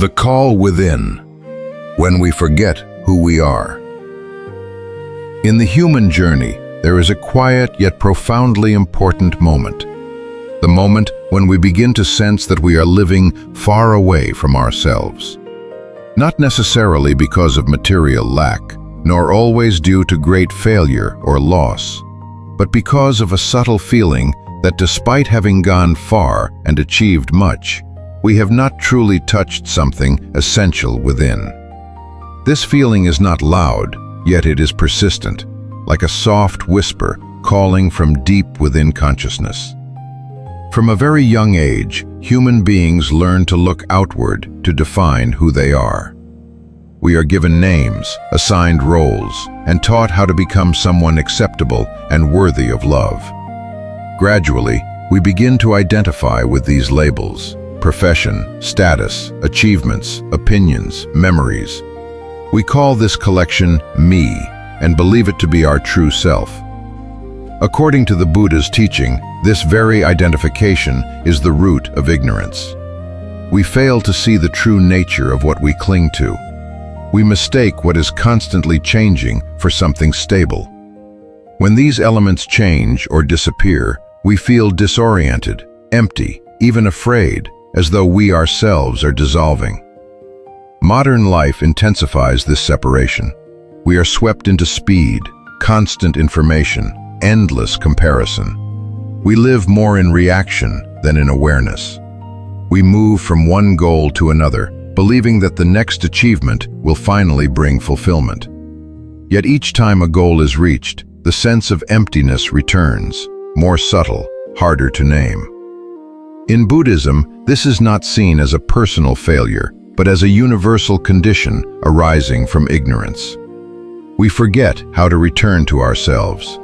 The call within, when we forget who we are. In the human journey, there is a quiet yet profoundly important moment. The moment when we begin to sense that we are living far away from ourselves. Not necessarily because of material lack, nor always due to great failure or loss, but because of a subtle feeling that despite having gone far and achieved much, we have not truly touched something essential within. This feeling is not loud, yet it is persistent, like a soft whisper calling from deep within consciousness. From a very young age, human beings learn to look outward to define who they are. We are given names, assigned roles, and taught how to become someone acceptable and worthy of love. Gradually, we begin to identify with these labels: profession, status, achievements, opinions, memories. We call this collection me and believe it to be our true self. According to the Buddha's teaching, this very identification is the root of ignorance. We fail to see the true nature of what we cling to. We mistake what is constantly changing for something stable. When these elements change or disappear, we feel disoriented, empty, even afraid, as though we ourselves are dissolving. Modern life intensifies this separation. We are swept into speed, constant information, endless comparison. We live more in reaction than in awareness. We move from one goal to another, believing that the next achievement will finally bring fulfillment. Yet each time a goal is reached, the sense of emptiness returns, more subtle, harder to name. In Buddhism, this is not seen as a personal failure, but as a universal condition arising from ignorance. We forget how to return to ourselves.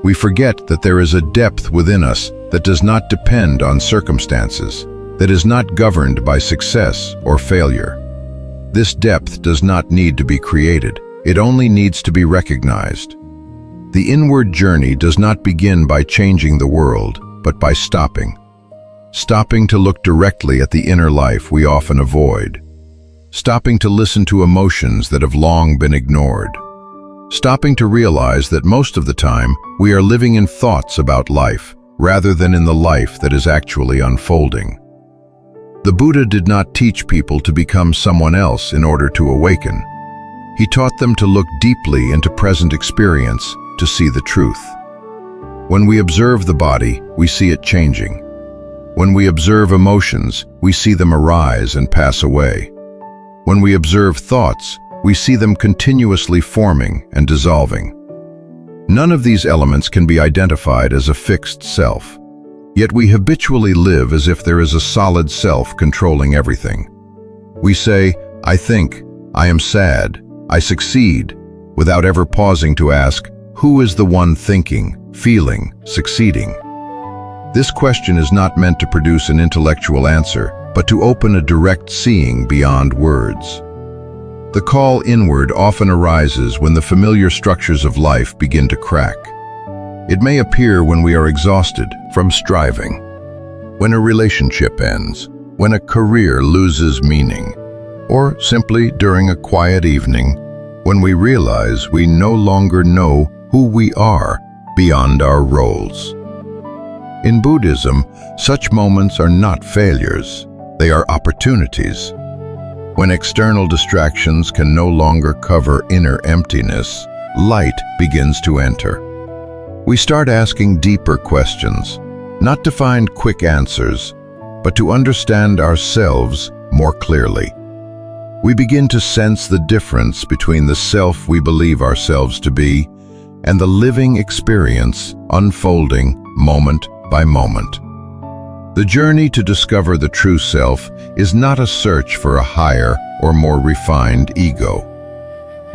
We forget that there is a depth within us that does not depend on circumstances, that is not governed by success or failure. This depth does not need to be created, it only needs to be recognized. The inward journey does not begin by changing the world, but by stopping. Stopping to look directly at the inner life we often avoid. Stopping to listen to emotions that have long been ignored. Stopping to realize that most of the time we are living in thoughts about life rather than in the life that is actually unfolding. The Buddha did not teach people to become someone else in order to awaken. He taught them to look deeply into present experience to see the truth. When we observe the body, we see it changing. When we observe emotions, we see them arise and pass away. When we observe thoughts, we see them continuously forming and dissolving. None of these elements can be identified as a fixed self. Yet we habitually live as if there is a solid self controlling everything. We say, I think, I am sad, I succeed, without ever pausing to ask, who is the one thinking, feeling, succeeding? This question is not meant to produce an intellectual answer, but to open a direct seeing beyond words. The call inward often arises when the familiar structures of life begin to crack. It may appear when we are exhausted from striving, when a relationship ends, when a career loses meaning, or simply during a quiet evening when we realize we no longer know who we are beyond our roles. In Buddhism, such moments are not failures, they are opportunities. When external distractions can no longer cover inner emptiness, light begins to enter. We start asking deeper questions, not to find quick answers, but to understand ourselves more clearly. We begin to sense the difference between the self we believe ourselves to be and the living experience unfolding moment by moment. The journey to discover the true self is not a search for a higher or more refined ego.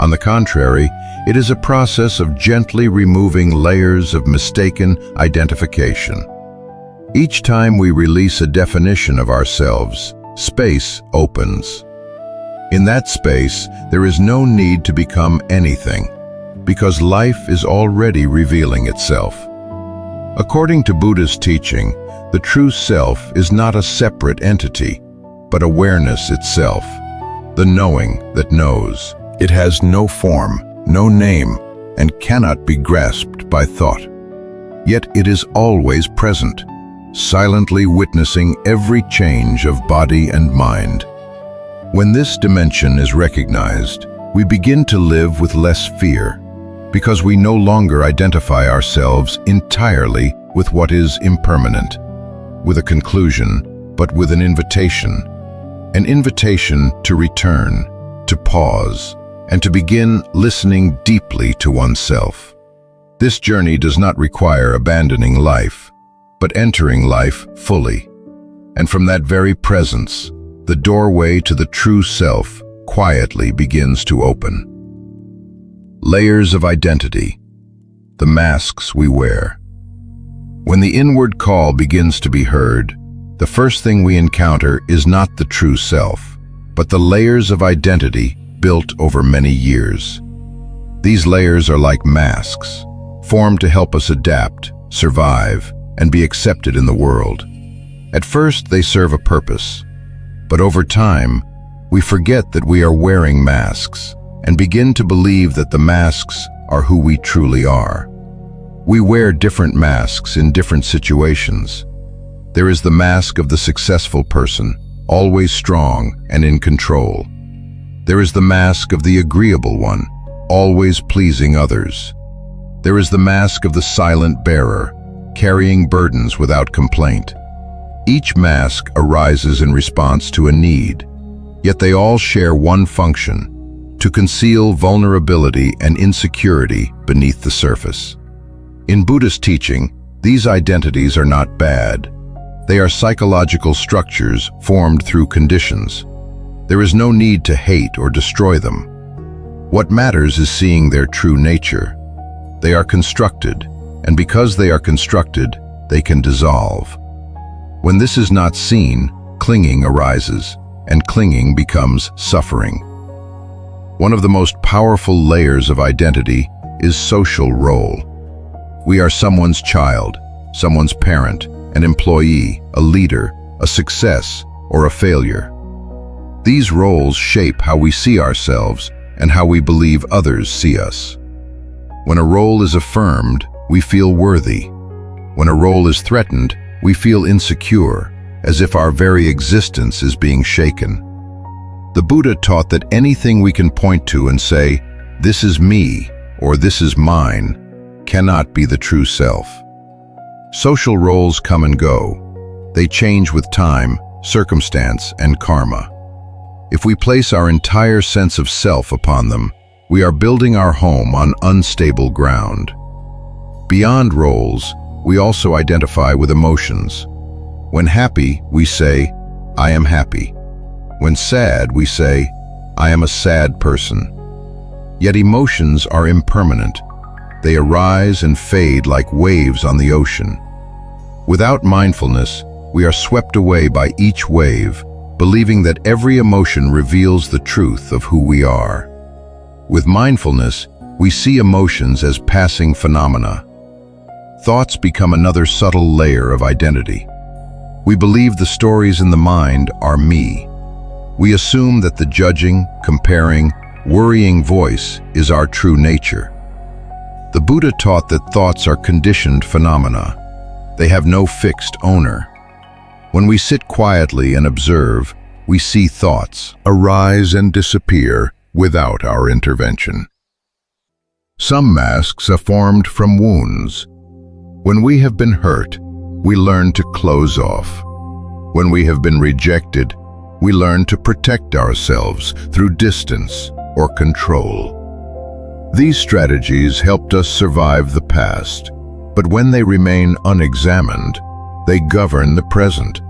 On the contrary, it is a process of gently removing layers of mistaken identification. Each time we release a definition of ourselves, space opens. In that space, there is no need to become anything, because life is already revealing itself. According to Buddhist teaching, the true self is not a separate entity. but awareness itself, the knowing that knows. It has no form, no name, and cannot be grasped by thought. Yet it is always present, silently witnessing every change of body and mind. When this dimension is recognized, we begin to live with less fear, because we no longer identify ourselves entirely with what is impermanent, with a conclusion, but with an invitation to return, to pause, and to begin listening deeply to oneself. This journey does not require abandoning life, but entering life fully. And from that very presence, the doorway to the true self quietly begins to open. Layers of identity, the masks we wear. When the inward call begins to be heard, the first thing we encounter is not the true self, but the layers of identity built over many years. These layers are like masks, formed to help us adapt, survive, and be accepted in the world. At first, they serve a purpose, but over time, we forget that we are wearing masks and begin to believe that the masks are who we truly are. We wear different masks in different situations. There is the mask of the successful person, always strong and in control. There is the mask of the agreeable one, always pleasing others. There is the mask of the silent bearer, carrying burdens without complaint. Each mask arises in response to a need, yet they all share one function: to conceal vulnerability and insecurity beneath the surface. In Buddhist teaching, these identities are not bad. They are psychological structures formed through conditions. There is no need to hate or destroy them. What matters is seeing their true nature. They are constructed, and because they are constructed, they can dissolve. When this is not seen, clinging arises, and clinging becomes suffering. One of the most powerful layers of identity is social role. We are someone's child, someone's parent, an employee, a leader, a success, or a failure. These roles shape how we see ourselves and how we believe others see us. When a role is affirmed, we feel worthy. When a role is threatened, we feel insecure, as if our very existence is being shaken. The Buddha taught that anything we can point to and say, "This is me," or "This is mine," cannot be the true self. Social roles come and go. They change with time, circumstance, and karma. If we place our entire sense of self upon them, we are building our home on unstable ground. Beyond roles, we also identify with emotions. When happy, we say, "I am happy." When sad, we say, "I am a sad person." Yet emotions are impermanent. They arise and fade like waves on the ocean. Without mindfulness, we are swept away by each wave, believing that every emotion reveals the truth of who we are. With mindfulness, we see emotions as passing phenomena. Thoughts become another subtle layer of identity. We believe the stories in the mind are me. We assume that the judging, comparing, worrying voice is our true nature. The Buddha taught that thoughts are conditioned phenomena. They have no fixed owner. When we sit quietly and observe, we see thoughts arise and disappear without our intervention. Some masks are formed from wounds. When we have been hurt, we learn to close off. When we have been rejected, we learn to protect ourselves through distance or control. These strategies helped us survive the past, but when they remain unexamined, they govern the present.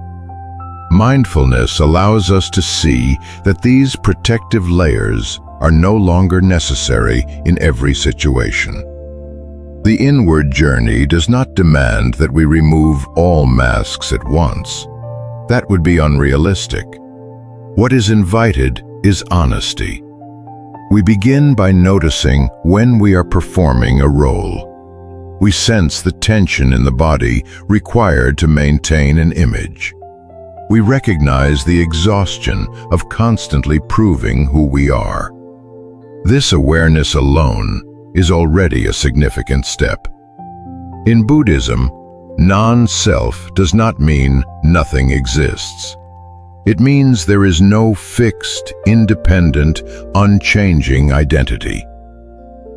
Mindfulness allows us to see that these protective layers are no longer necessary in every situation. The inward journey does not demand that we remove all masks at once. That would be unrealistic. What is invited is honesty. We begin by noticing when we are performing a role. We sense the tension in the body required to maintain an image. we recognize the exhaustion of constantly proving who we are. This awareness alone is already a significant step. In Buddhism, non-self does not mean nothing exists. It means there is no fixed, independent, unchanging identity.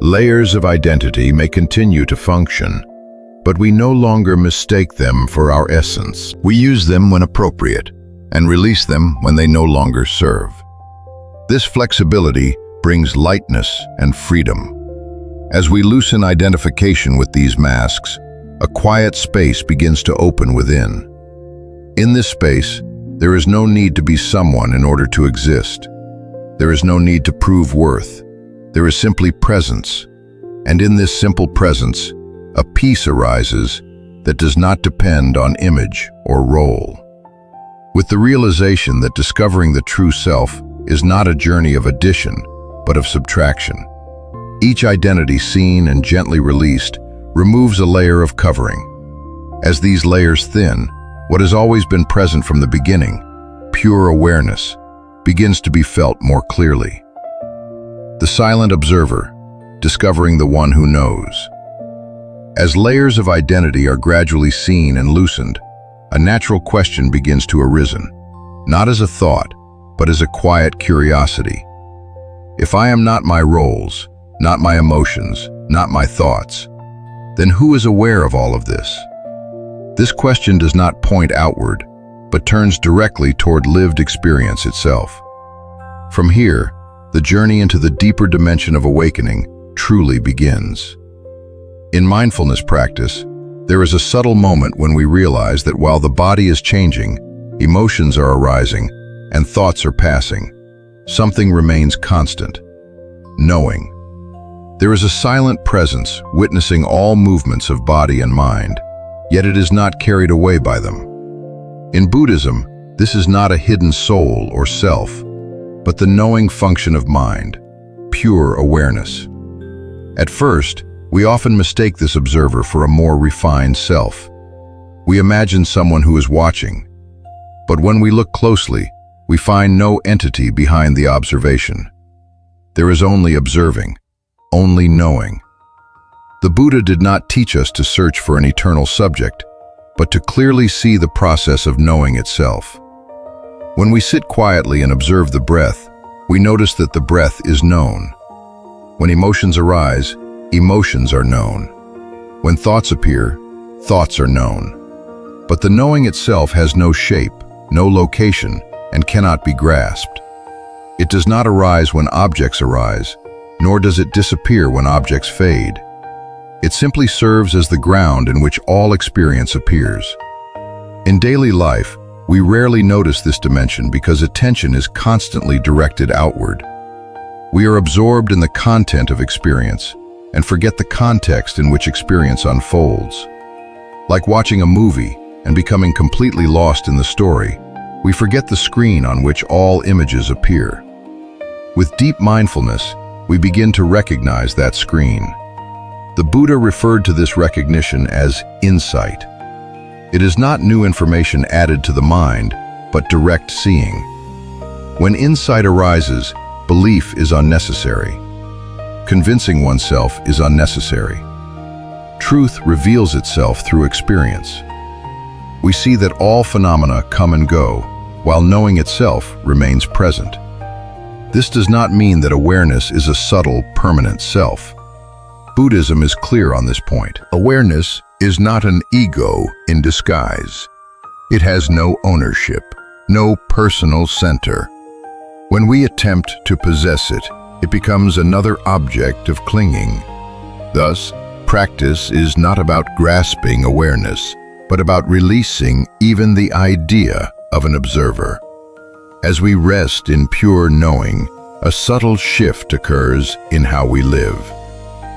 Layers of identity may continue to function, but we no longer mistake them for our essence. We use them when appropriate and release them when they no longer serve. This flexibility brings lightness and freedom. As we loosen identification with these masks, a quiet space begins to open within. In this space, there is no need to be someone in order to exist. There is no need to prove worth. There is simply presence. And in this simple presence, a peace arises that does not depend on image or role. With the realization that discovering the true self is not a journey of addition, but of subtraction. Each identity seen and gently released removes a layer of covering. As these layers thin, what has always been present from the beginning, pure awareness, begins to be felt more clearly. The silent observer, discovering the one who knows. As layers of identity are gradually seen and loosened, a natural question begins to arisen, not as a thought, but as a quiet curiosity. If I am not my roles, not my emotions, not my thoughts, then who is aware of all of this? This question does not point outward, but turns directly toward lived experience itself. From here, the journey into the deeper dimension of awakening truly begins. In mindfulness practice, there is a subtle moment when we realize that while the body is changing, emotions are arising, and thoughts are passing, something remains constant: knowing. There is a silent presence witnessing all movements of body and mind, yet it is not carried away by them. In Buddhism, this is not a hidden soul or self, but the knowing function of mind, pure awareness. At first, we often mistake this observer for a more refined self. We imagine someone who is watching, but when we look closely, we find no entity behind the observation. There is only observing, only knowing. The Buddha did not teach us to search for an eternal subject, but to clearly see the process of knowing itself. When we sit quietly and observe the breath, we notice that the breath is known. When emotions arise, emotions are known. When thoughts appear, thoughts are known. But the knowing itself has no shape, no location, and cannot be grasped. It does not arise when objects arise, nor does it disappear when objects fade. It simply serves as the ground in which all experience appears. In daily life, we rarely notice this dimension because attention is constantly directed outward. We are absorbed in the content of experience and forget the context in which experience unfolds. Like watching a movie and becoming completely lost in the story, we forget the screen on which all images appear. With deep mindfulness, we begin to recognize that screen. The Buddha referred to this recognition as insight. It is not new information added to the mind, but direct seeing. When insight arises, belief is unnecessary. Convincing oneself is unnecessary. Truth reveals itself through experience. We see that all phenomena come and go, while knowing itself remains present. This does not mean that awareness is a subtle, permanent self. Buddhism is clear on this point. Awareness is not an ego in disguise. It has no ownership, no personal center. When we attempt to possess it, it becomes another object of clinging. Thus, practice is not about grasping awareness, but about releasing even the idea of an observer. As we rest in pure knowing, a subtle shift occurs in how we live.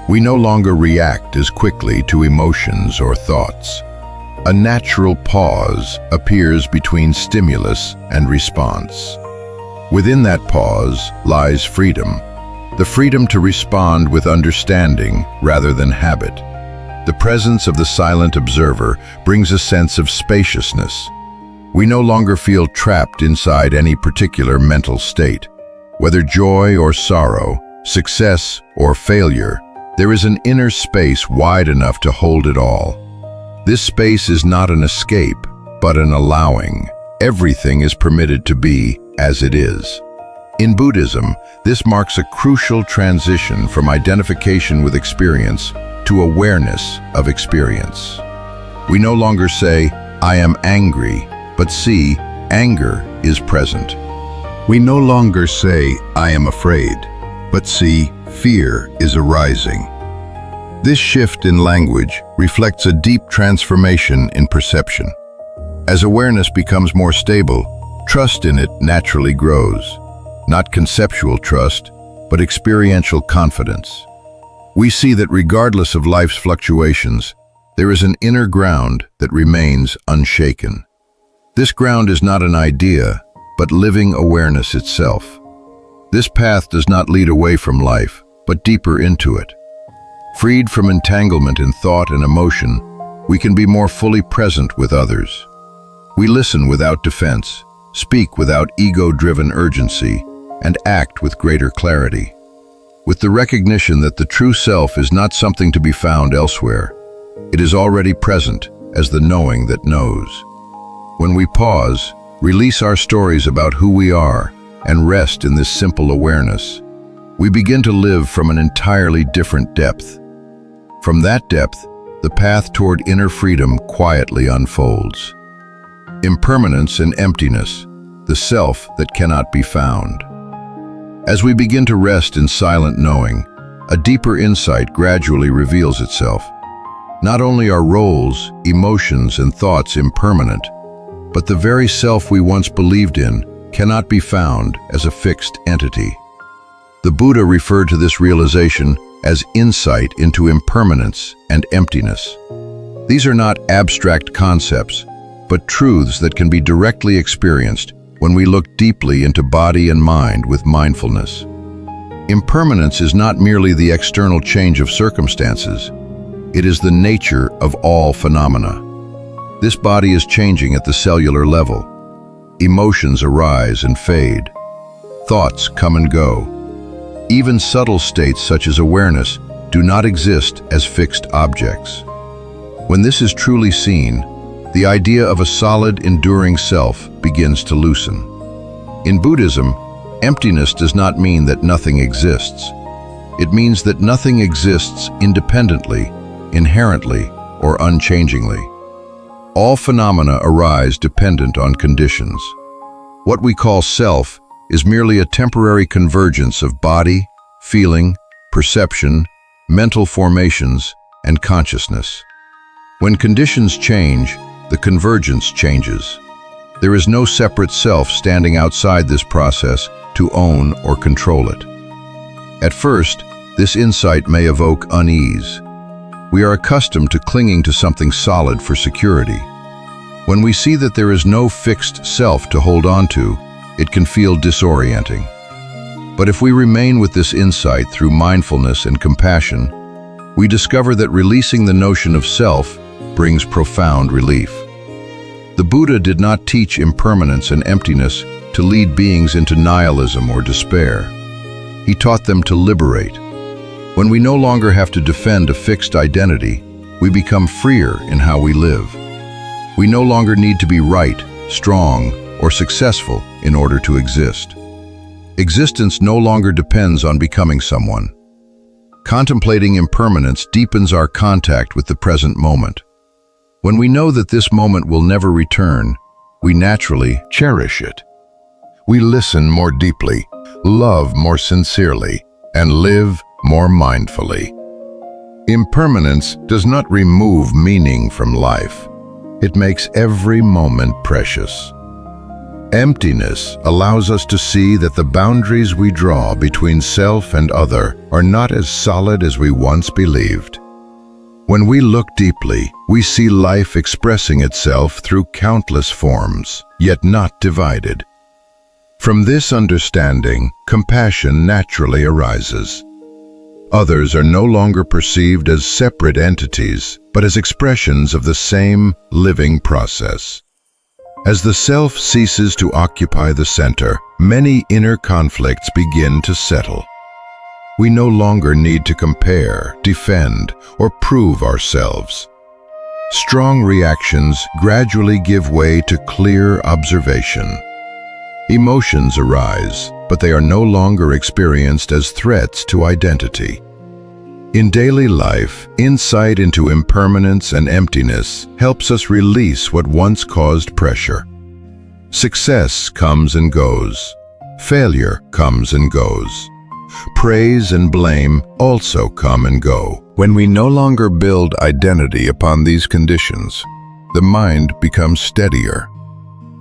We no longer react as quickly to emotions or thoughts. A natural pause appears between stimulus and response. Within that pause lies freedom, the freedom to respond with understanding rather than habit. The presence of the silent observer brings a sense of spaciousness. We no longer feel trapped inside any particular mental state. Whether joy or sorrow, success or failure, there is an inner space wide enough to hold it all. This space is not an escape, but an allowing. Everything is permitted to be as it is. In Buddhism, this marks a crucial transition from identification with experience to awareness of experience. We no longer say, "I am angry," but see, anger is present. We no longer say, "I am afraid," but see, fear is arising. This shift in language reflects a deep transformation in perception. As awareness becomes more stable, trust in it naturally grows. Not conceptual trust, but experiential confidence. We see that regardless of life's fluctuations, there is an inner ground that remains unshaken. This ground is not an idea, but living awareness itself. This path does not lead away from life, but deeper into it. Freed from entanglement in thought and emotion, we can be more fully present with others. We listen without defense, speak without ego-driven urgency, and act with greater clarity. With the recognition that the true self is not something to be found elsewhere, it is already present as the knowing that knows. When we pause, release our stories about who we are, and rest in this simple awareness, we begin to live from an entirely different depth. From that depth, the path toward inner freedom quietly unfolds. Impermanence and emptiness, the self that cannot be found. As we begin to rest in silent knowing, a deeper insight gradually reveals itself. Not only are roles, emotions, and thoughts impermanent, but the very self we once believed in cannot be found as a fixed entity. The Buddha referred to this realization as insight into impermanence and emptiness. These are not abstract concepts, but truths that can be directly experienced when we look deeply into body and mind with mindfulness. Impermanence is not merely the external change of circumstances. It is the nature of all phenomena. This body is changing at the cellular level. Emotions arise and fade. Thoughts come and go. Even subtle states such as awareness do not exist as fixed objects. When this is truly seen, the idea of a solid, enduring self begins to loosen. In Buddhism, emptiness does not mean that nothing exists. It means that nothing exists independently, inherently, or unchangingly. All phenomena arise dependent on conditions. What we call self is merely a temporary convergence of body, feeling, perception, mental formations, and consciousness. When conditions change, the convergence changes. There is no separate self standing outside this process to own or control it. At first, this insight may evoke unease. We are accustomed to clinging to something solid for security. When we see that there is no fixed self to hold on to, it can feel disorienting. But if we remain with this insight through mindfulness and compassion, we discover that releasing the notion of self brings profound relief. The Buddha did not teach impermanence and emptiness to lead beings into nihilism or despair. He taught them to liberate. When we no longer have to defend a fixed identity, we become freer in how we live. We no longer need to be right, strong, or successful in order to exist. Existence no longer depends on becoming someone. Contemplating impermanence deepens our contact with the present moment. When we know that this moment will never return, we naturally cherish it. We listen more deeply, love more sincerely, and live more mindfully. Impermanence does not remove meaning from life. It makes every moment precious. Emptiness allows us to see that the boundaries we draw between self and other are not as solid as we once believed. When we look deeply, we see life expressing itself through countless forms, yet not divided. From this understanding, compassion naturally arises. Others are no longer perceived as separate entities, but as expressions of the same living process. As the self ceases to occupy the center, many inner conflicts begin to settle. We no longer need to compare, defend, or prove ourselves. Strong reactions gradually give way to clear observation. Emotions arise, but they are no longer experienced as threats to identity. In daily life, insight into impermanence and emptiness helps us release what once caused pressure. Success comes and goes. Failure comes and goes. Praise and blame also come and go. When we no longer build identity upon these conditions, the mind becomes steadier.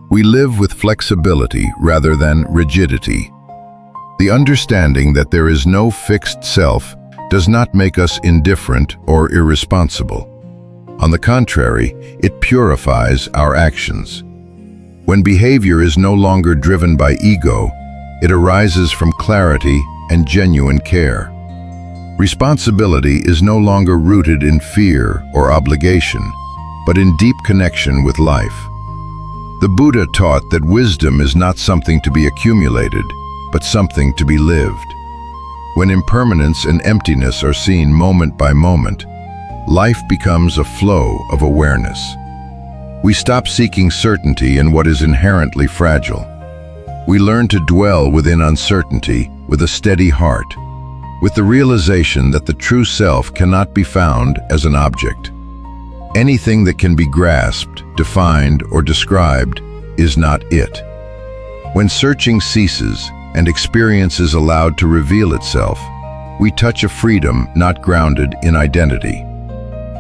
We live with flexibility rather than rigidity. The understanding that there is no fixed self does not make us indifferent or irresponsible. On the contrary, it purifies our actions. When behavior is no longer driven by ego, it arises from clarity and genuine care. Responsibility is no longer rooted in fear or obligation, but in deep connection with life. The Buddha taught that wisdom is not something to be accumulated, but something to be lived. When impermanence and emptiness are seen moment by moment, life becomes a flow of awareness. We stop seeking certainty in what is inherently fragile. We learn to dwell within uncertainty with a steady heart, with the realization that the true self cannot be found as an object. Anything that can be grasped, defined, or described is not it. When searching ceases and experience is allowed to reveal itself, we touch a freedom not grounded in identity.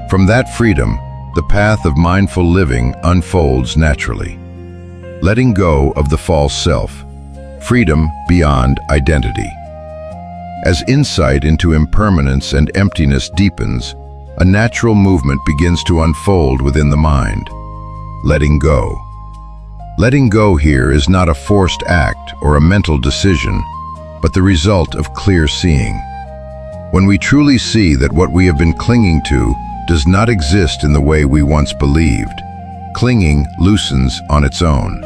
From that freedom, the path of mindful living unfolds naturally. Letting go of the false self, freedom beyond identity. As insight into impermanence and emptiness deepens, a natural movement begins to unfold within the mind. Letting go. Letting go here is not a forced act or a mental decision, but the result of clear seeing. When we truly see that what we have been clinging to does not exist in the way we once believed, clinging loosens on its own.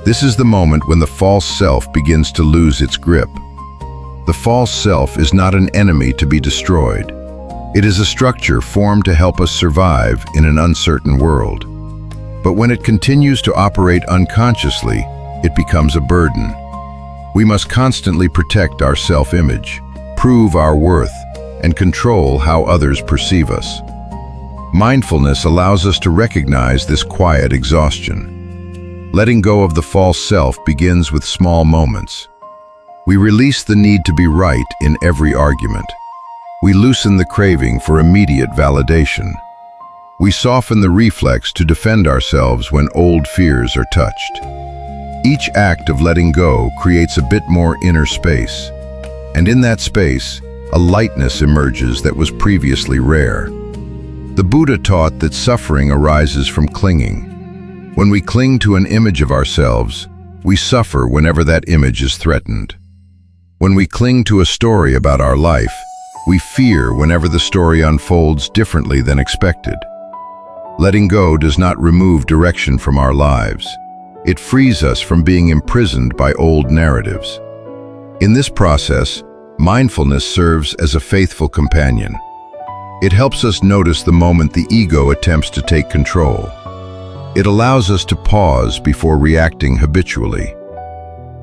This is the moment when the false self begins to lose its grip. The false self is not an enemy to be destroyed. It is a structure formed to help us survive in an uncertain world. But when it continues to operate unconsciously, it becomes a burden. We must constantly protect our self-image, prove our worth, and control how others perceive us. Mindfulness allows us to recognize this quiet exhaustion. Letting go of the false self begins with small moments. We release the need to be right in every argument. We loosen the craving for immediate validation. We soften the reflex to defend ourselves when old fears are touched. Each act of letting go creates a bit more inner space, and in that space, a lightness emerges that was previously rare. The Buddha taught that suffering arises from clinging. When we cling to an image of ourselves, we suffer whenever that image is threatened. When we cling to a story about our life, we fear whenever the story unfolds differently than expected. Letting go does not remove direction from our lives. It frees us from being imprisoned by old narratives. In this process, mindfulness serves as a faithful companion. It helps us notice the moment the ego attempts to take control. It allows us to pause before reacting habitually.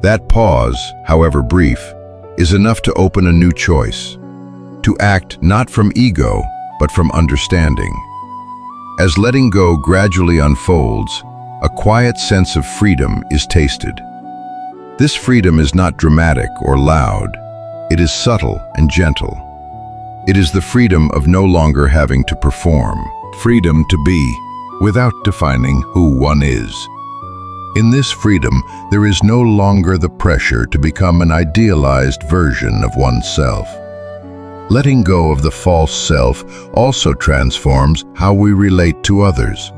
That pause, however brief, is enough to open a new choice, to act not from ego, but from understanding. As letting go gradually unfolds, a quiet sense of freedom is tasted. This freedom is not dramatic or loud. It is subtle and gentle. It is the freedom of no longer having to perform, freedom to be, without defining who one is. In this freedom, there is no longer the pressure to become an idealized version of oneself. Letting go of the false self also transforms how we relate to others.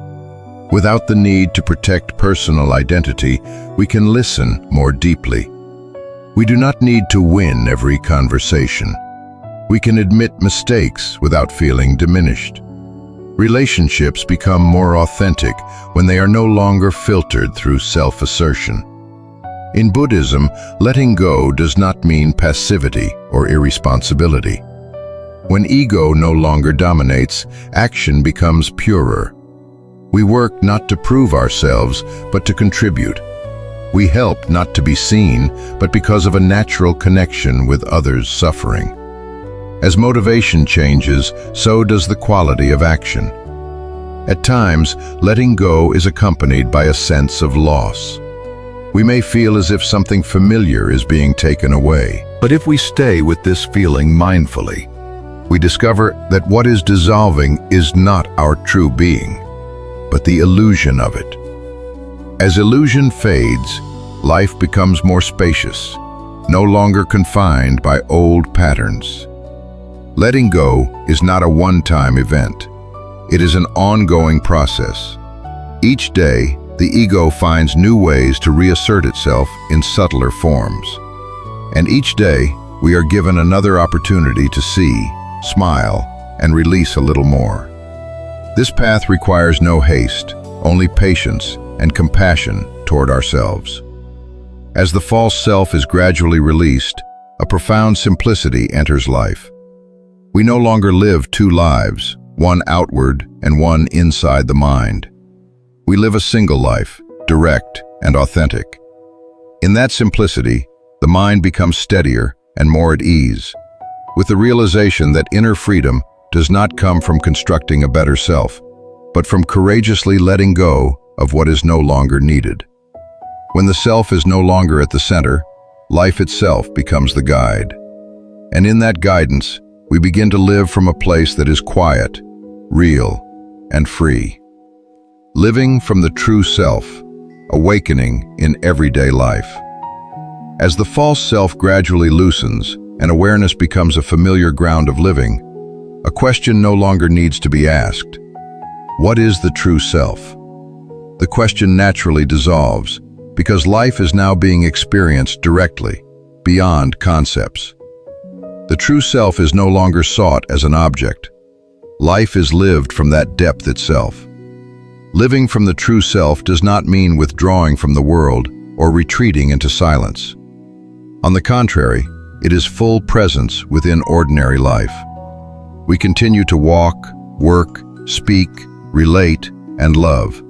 Without the need to protect personal identity, we can listen more deeply. We do not need to win every conversation. We can admit mistakes without feeling diminished. Relationships become more authentic when they are no longer filtered through self-assertion. In Buddhism, letting go does not mean passivity or irresponsibility. When ego no longer dominates, action becomes purer. We work not to prove ourselves, but to contribute. We help not to be seen, but because of a natural connection with others' suffering. As motivation changes, so does the quality of action. At times, letting go is accompanied by a sense of loss. We may feel as if something familiar is being taken away. But if we stay with this feeling mindfully, we discover that what is dissolving is not our true being, but the illusion of it. As illusion fades, life becomes more spacious, no longer confined by old patterns. Letting go is not a one-time event. It is an ongoing process. Each day, the ego finds new ways to reassert itself in subtler forms. And each day, we are given another opportunity to see, smile, and release a little more. This path requires no haste, only patience and compassion toward ourselves. As the false self is gradually released, a profound simplicity enters life. We no longer live two lives, one outward and one inside the mind. We live a single life, direct and authentic. In that simplicity, the mind becomes steadier and more at ease, with the realization that inner freedom does not come from constructing a better self, but from courageously letting go of what is no longer needed. When the self is no longer at the center, life itself becomes the guide. And in that guidance, we begin to live from a place that is quiet, real, and free. Living from the true self, awakening in everyday life. As the false self gradually loosens and awareness becomes a familiar ground of living, a question no longer needs to be asked. What is the true self? The question naturally dissolves because life is now being experienced directly, beyond concepts. The true self is no longer sought as an object. Life is lived from that depth itself. Living from the true self does not mean withdrawing from the world or retreating into silence. On the contrary, it is full presence within ordinary life. We continue to walk, work, speak, relate, and love,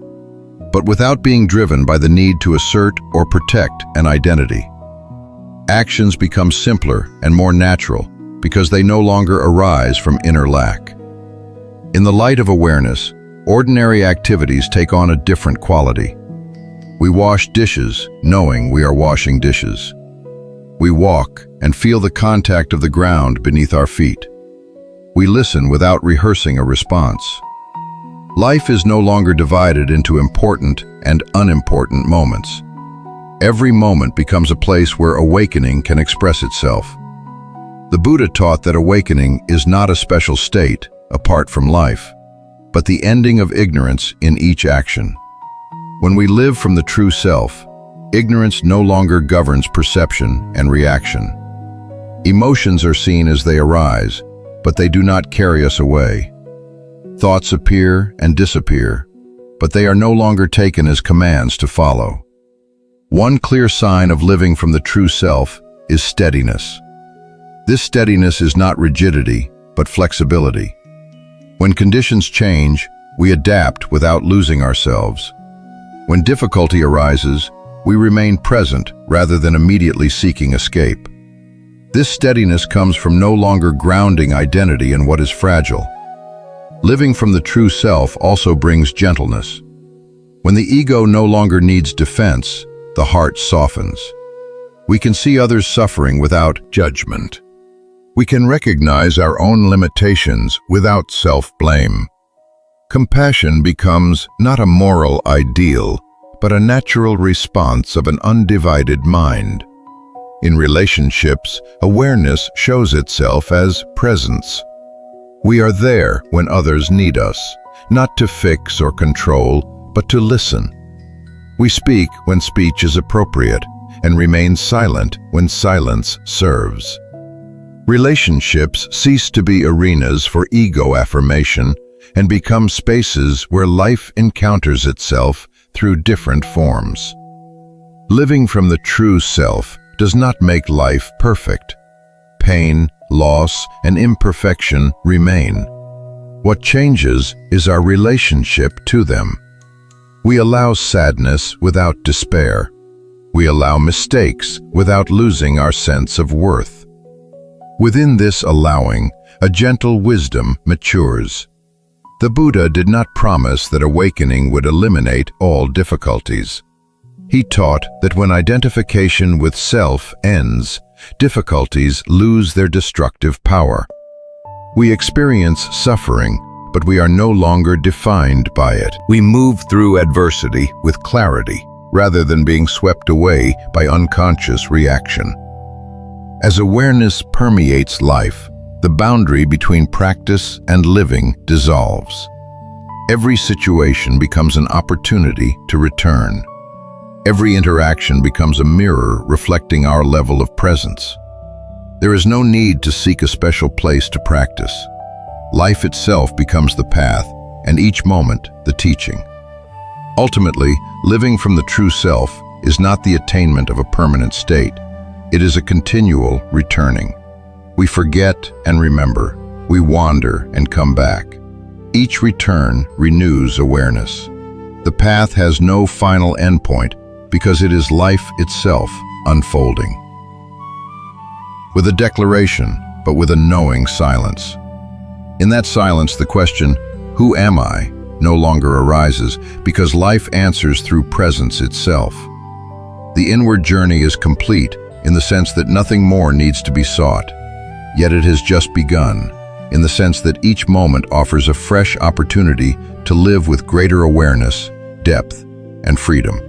but without being driven by the need to assert or protect an identity. Actions become simpler and more natural because they no longer arise from inner lack. In the light of awareness, ordinary activities take on a different quality. We wash dishes knowing we are washing dishes. We walk and feel the contact of the ground beneath our feet. We listen without rehearsing a response. Life is no longer divided into important and unimportant moments. Every moment becomes a place where awakening can express itself. The Buddha taught that awakening is not a special state apart from life, but the ending of ignorance in each action. When we live from the true self, ignorance no longer governs perception and reaction. Emotions are seen as they arise, but they do not carry us away. Thoughts appear and disappear, but they are no longer taken as commands to follow. One clear sign of living from the true self is steadiness. This steadiness is not rigidity, but flexibility. When conditions change, we adapt without losing ourselves. When difficulty arises, we remain present rather than immediately seeking escape. This steadiness comes from no longer grounding identity in what is fragile. Living from the true self also brings gentleness. When the ego no longer needs defense, the heart softens. We can see others suffering without judgment. We can recognize our own limitations without self-blame. Compassion becomes not a moral ideal, but a natural response of an undivided mind. In relationships, awareness shows itself as presence. We are there when others need us, not to fix or control, but to listen. We speak when speech is appropriate, and remain silent when silence serves. Relationships cease to be arenas for ego affirmation and become spaces where life encounters itself through different forms. Living from the true self does not make life perfect. Pain, loss, and imperfection remain. What changes is our relationship to them. We allow sadness without despair. We allow mistakes without losing our sense of worth. Within this allowing, a gentle wisdom matures. The Buddha did not promise that awakening would eliminate all difficulties. He taught that when identification with self ends, difficulties lose their destructive power. We experience suffering, but we are no longer defined by it. We move through adversity with clarity, rather than being swept away by unconscious reaction. As awareness permeates life, the boundary between practice and living dissolves. Every situation becomes an opportunity to return. Every interaction becomes a mirror reflecting our level of presence. There is no need to seek a special place to practice. Life itself becomes the path, and each moment the teaching. Ultimately, living from the true self is not the attainment of a permanent state. It is a continual returning. We forget and remember. We wander and come back. Each return renews awareness. The path has no final endpoint because it is life itself unfolding. With a declaration, but with a knowing silence. In that silence, the question, "Who am I?" no longer arises because life answers through presence itself. The inward journey is complete in the sense that nothing more needs to be sought. Yet it has just begun, in the sense that each moment offers a fresh opportunity to live with greater awareness, depth, and freedom.